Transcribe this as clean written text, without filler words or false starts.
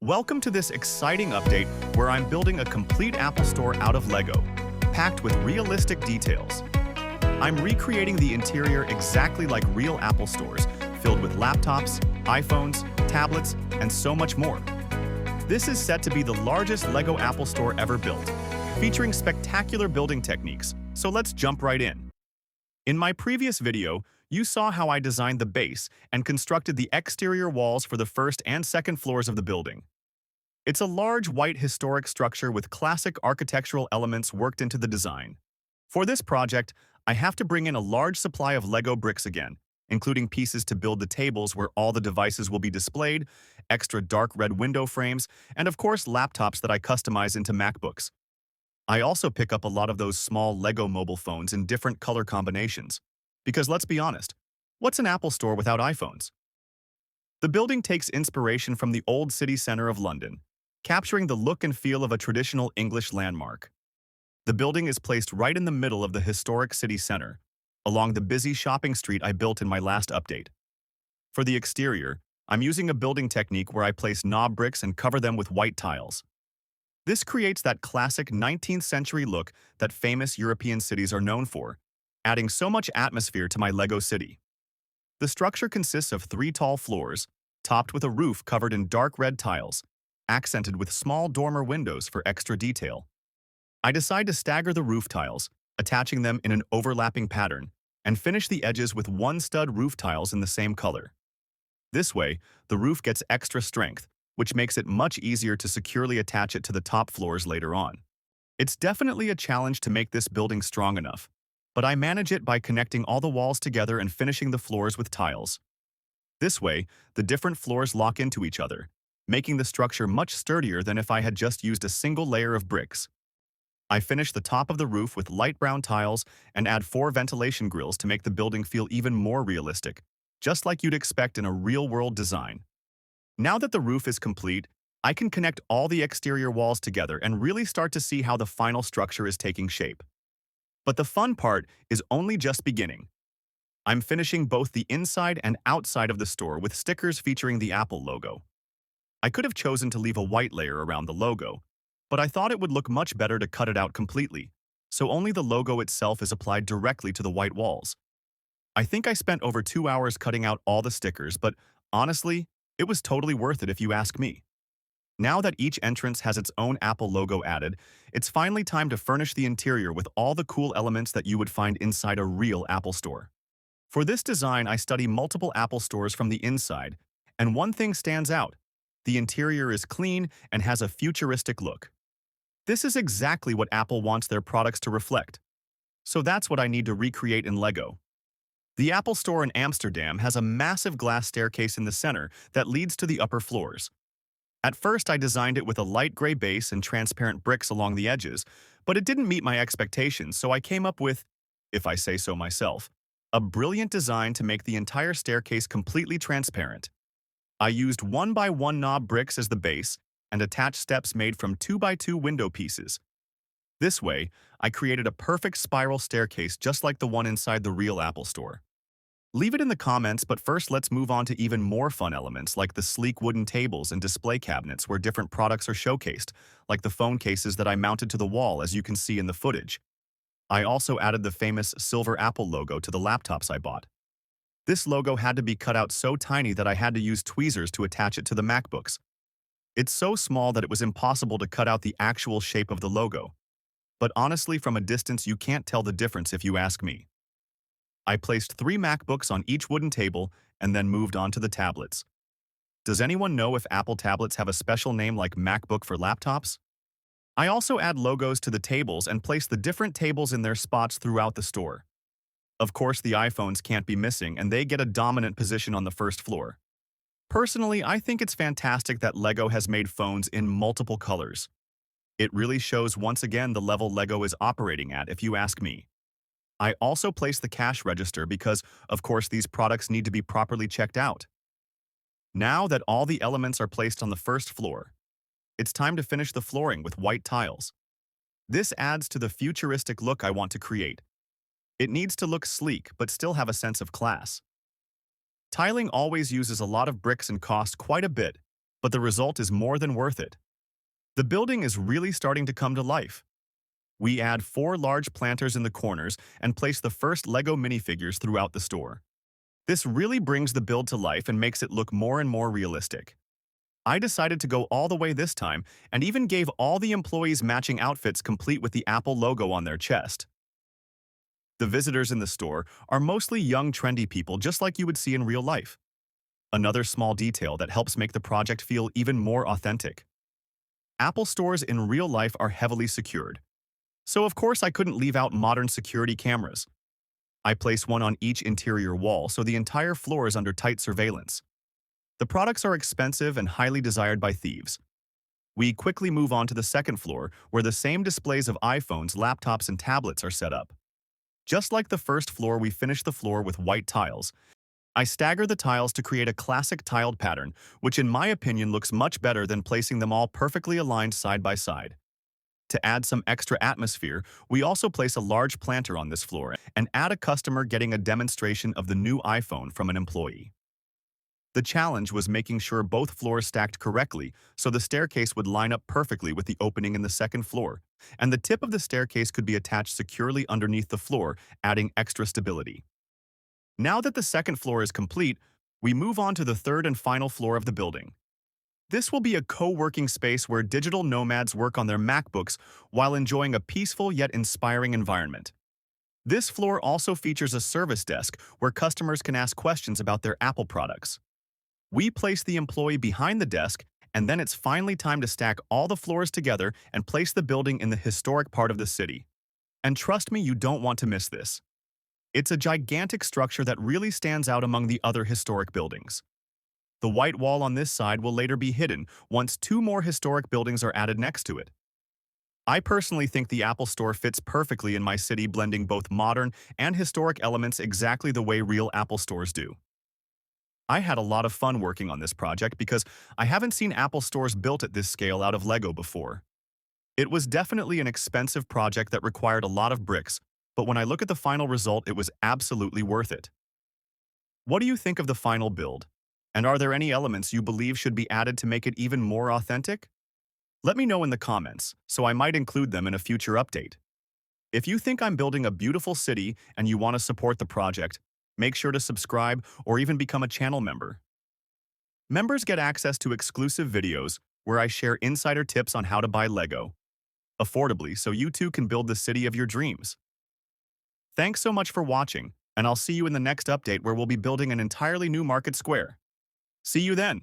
Welcome to this exciting update where I'm building a complete Apple Store out of LEGO, packed with realistic details. I'm recreating the interior exactly like real Apple stores, filled with laptops, iPhones, tablets, and so much more. This is set to be the largest LEGO Apple Store ever built, featuring spectacular building techniques, so let's jump right in. In my previous video, you saw how I designed the base and constructed the exterior walls for the first and second floors of the building. It's a large white historic structure with classic architectural elements worked into the design. For this project, I have to bring in a large supply of LEGO bricks again, including pieces to build the tables where all the devices will be displayed, extra dark red window frames, and of course laptops that I customize into MacBooks. I also pick up a lot of those small LEGO mobile phones in different color combinations. Because let's be honest, what's an Apple Store without iPhones? The building takes inspiration from the old city centre of London, capturing the look and feel of a traditional English landmark. The building is placed right in the middle of the historic city centre, along the busy shopping street I built in my last update. For the exterior, I'm using a building technique where I place knob bricks and cover them with white tiles. This creates that classic 19th century look that famous European cities are known for, adding so much atmosphere to my LEGO city. The structure consists of 3 tall floors, topped with a roof covered in dark red tiles, accented with small dormer windows for extra detail. I decide to stagger the roof tiles, attaching them in an overlapping pattern, and finish the edges with 1 stud roof tiles in the same color. This way, the roof gets extra strength, which makes it much easier to securely attach it to the top floors later on. It's definitely a challenge to make this building strong enough, but I manage it by connecting all the walls together and finishing the floors with tiles. This way, the different floors lock into each other, making the structure much sturdier than if I had just used a single layer of bricks. I finish the top of the roof with light brown tiles and add 4 ventilation grills to make the building feel even more realistic, just like you'd expect in a real-world design. Now that the roof is complete, I can connect all the exterior walls together and really start to see how the final structure is taking shape. But the fun part is only just beginning. I'm finishing both the inside and outside of the store with stickers featuring the Apple logo. I could have chosen to leave a white layer around the logo, but I thought it would look much better to cut it out completely, so only the logo itself is applied directly to the white walls. I think I spent over 2 hours cutting out all the stickers, but honestly, it was totally worth it if you ask me. Now that each entrance has its own Apple logo added, it's finally time to furnish the interior with all the cool elements that you would find inside a real Apple store. For this design, I study multiple Apple stores from the inside, and one thing stands out. The interior is clean and has a futuristic look. This is exactly what Apple wants their products to reflect. So that's what I need to recreate in LEGO. The Apple Store in Amsterdam has a massive glass staircase in the center that leads to the upper floors. At first, I designed it with a light gray base and transparent bricks along the edges, but it didn't meet my expectations, so I came up with, if I say so myself, a brilliant design to make the entire staircase completely transparent. I used 1x1 knob bricks as the base and attached steps made from 2x2 window pieces. This way, I created a perfect spiral staircase just like the one inside the real Apple Store. Leave it in the comments, but first let's move on to even more fun elements like the sleek wooden tables and display cabinets where different products are showcased, like the phone cases that I mounted to the wall as you can see in the footage. I also added the famous silver Apple logo to the laptops I bought. This logo had to be cut out so tiny that I had to use tweezers to attach it to the MacBooks. It's so small that it was impossible to cut out the actual shape of the logo. But honestly, from a distance you can't tell the difference if you ask me. I placed 3 MacBooks on each wooden table and then moved on to the tablets. Does anyone know if Apple tablets have a special name like MacBook for laptops? I also add logos to the tables and place the different tables in their spots throughout the store. Of course, the iPhones can't be missing and they get a dominant position on the first floor. Personally, I think it's fantastic that LEGO has made phones in multiple colors. It really shows once again the level LEGO is operating at, if you ask me. I also place the cash register because, of course, these products need to be properly checked out. Now that all the elements are placed on the first floor, it's time to finish the flooring with white tiles. This adds to the futuristic look I want to create. It needs to look sleek but still have a sense of class. Tiling always uses a lot of bricks and costs quite a bit, but the result is more than worth it. The building is really starting to come to life. We add 4 large planters in the corners and place the first LEGO minifigures throughout the store. This really brings the build to life and makes it look more and more realistic. I decided to go all the way this time and even gave all the employees matching outfits complete with the Apple logo on their chest. The visitors in the store are mostly young, trendy people just like you would see in real life. Another small detail that helps make the project feel even more authentic. Apple stores in real life are heavily secured. So of course I couldn't leave out modern security cameras. I place one on each interior wall so the entire floor is under tight surveillance. The products are expensive and highly desired by thieves. We quickly move on to the second floor where the same displays of iPhones, laptops, and tablets are set up. Just like the first floor, we finish the floor with white tiles. I stagger the tiles to create a classic tiled pattern, which in my opinion looks much better than placing them all perfectly aligned side by side. To add some extra atmosphere, we also place a large planter on this floor and add a customer getting a demonstration of the new iPhone from an employee. The challenge was making sure both floors stacked correctly so the staircase would line up perfectly with the opening in the second floor, and the tip of the staircase could be attached securely underneath the floor, adding extra stability. Now that the second floor is complete, we move on to the third and final floor of the building. This will be a co-working space where digital nomads work on their MacBooks while enjoying a peaceful yet inspiring environment. This floor also features a service desk where customers can ask questions about their Apple products. We place the employee behind the desk, and then it's finally time to stack all the floors together and place the building in the historic part of the city. And trust me, you don't want to miss this. It's a gigantic structure that really stands out among the other historic buildings. The white wall on this side will later be hidden once 2 more historic buildings are added next to it. I personally think the Apple Store fits perfectly in my city, blending both modern and historic elements exactly the way real Apple stores do. I had a lot of fun working on this project because I haven't seen Apple stores built at this scale out of LEGO before. It was definitely an expensive project that required a lot of bricks, but when I look at the final result, it was absolutely worth it. What do you think of the final build? And are there any elements you believe should be added to make it even more authentic? Let me know in the comments, so I might include them in a future update. If you think I'm building a beautiful city and you want to support the project, make sure to subscribe or even become a channel member. Members get access to exclusive videos where I share insider tips on how to buy LEGO affordably so you too can build the city of your dreams. Thanks so much for watching, and I'll see you in the next update where we'll be building an entirely new market square. See you then!